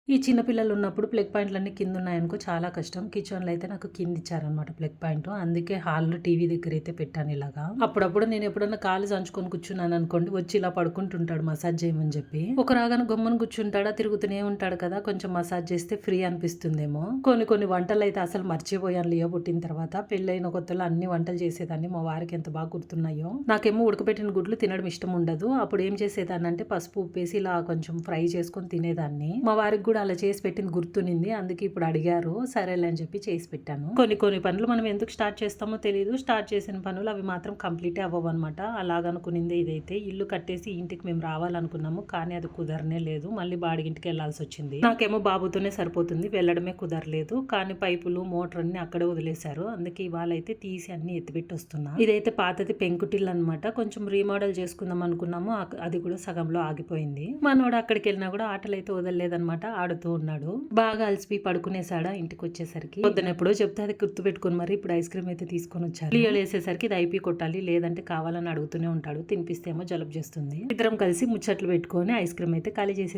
ఈ చిన్న పిల్లలు ఉన్నప్పుడు ప్లగ్ పాయింట్లన్నీ కింద ఉన్నాయనుకో చాలా కష్టం. కిచెన్‌లో అయితే నాకు కింద ఇచ్చారనమాట ప్లగ్ పాయింట్. అందుకే హాల్‌లో టీవీ దగ్గర అయితే పెట్టాను ఇలాగా. అప్పుడప్పుడు నేను ఎప్పుడన్నా కాళ్ళు సంచుకొని కూర్చున్నాను అనుకోండి, వచ్చి ఇలా పడుకుంటుంటాడు మసాజ్ చేయమని చెప్పి. ఒక రాగాన గమ్మున కూర్చుంటాడా, తిరుగుతూనే ఉంటాడు కదా! కొంచెం మసాజ్ చేస్తే ఫ్రీ అనిపిస్తుందేమో. కొన్ని కొన్ని వంటలైతే అసలు మర్చిపోయాను లియో పుట్టిన తర్వాత. పెళ్ళైన కొత్తలో అన్ని వంటలు చేసేదాన్ని. మా వారికి ఎంత బాగా గుర్తున్నాయో. నాకేమో ఉడకబెట్టిన గుడ్లు తినడం ఇష్టం ఉండదు. అప్పుడు ఏం చేసేదాన్నంటే పసుపు, ఉప్పేసి ఇలా కొంచెం ఫ్రై చేసుకొని తినేదాన్ని. మా వారికి కూడా అలా చేసి పెట్టింది గుర్తునింది. అందుకే ఇప్పుడు అడిగారు. సరేలే అని చెప్పి చేసి పెట్టాను. కొన్ని కొన్ని పనులు మనం ఎందుకు స్టార్ట్ చేస్తామో తెలియదు. స్టార్ట్ చేసిన పనులు అవి మాత్రం కంప్లీటే అవ్వవన్నమాట. అలాగనుకునిందే ఇదైతే. ఇల్లు కట్టేసి ఇంటికి మేము రావాలనుకున్నాము. కానీ అది కుదరనే లేదు. మళ్ళీ బాడిగింటికి వెళ్లాల్సి వచ్చింది. నాకేమో బాబుతోనే సరిపోతుంది. వెళ్ళడమే కుదరలేదు. కానీ పైపులు, మోటార్ అన్ని అక్కడే వదిలేశారు. అందుకే ఇవాళ అయితే తీసి అన్ని ఎత్తిపెట్టి వస్తున్నా. ఇదైతే పాతది పెంకుటిల్లు అనమాట. కొంచెం రీమోడల్ చేసుకుందాం అనుకున్నాము. అది కూడా సగంలో ఆగిపోయింది. మనోడు అక్కడికి వెళ్ళినా కూడా ఆటలు అయితే వదలలేదనమాట. ఆడుతూ ఉన్నాడు. బాగా అలసిపోయి పడుకునేసాడా ఇంటికి వచ్చేసరికి. పొద్దున ఎప్పుడో చెప్తే అది గుర్తు పెట్టుకుని మరి ఇప్పుడు ఐస్ క్రీమ్ అయితే తీసుకొని వచ్చారు. లియో లేసేసరికి ఇది అయిపోయి కొట్టాలి, లేదంటే కావాలని అడుగుతూనే ఉంటాడు. తినిపిస్తే ఏమో జలుబు చేస్తుంది. ఇద్దరం కలిసి ముచ్చట్లు పెట్టుకొని ఐస్ క్రీమ్ అయితే ఖాళీ చేసి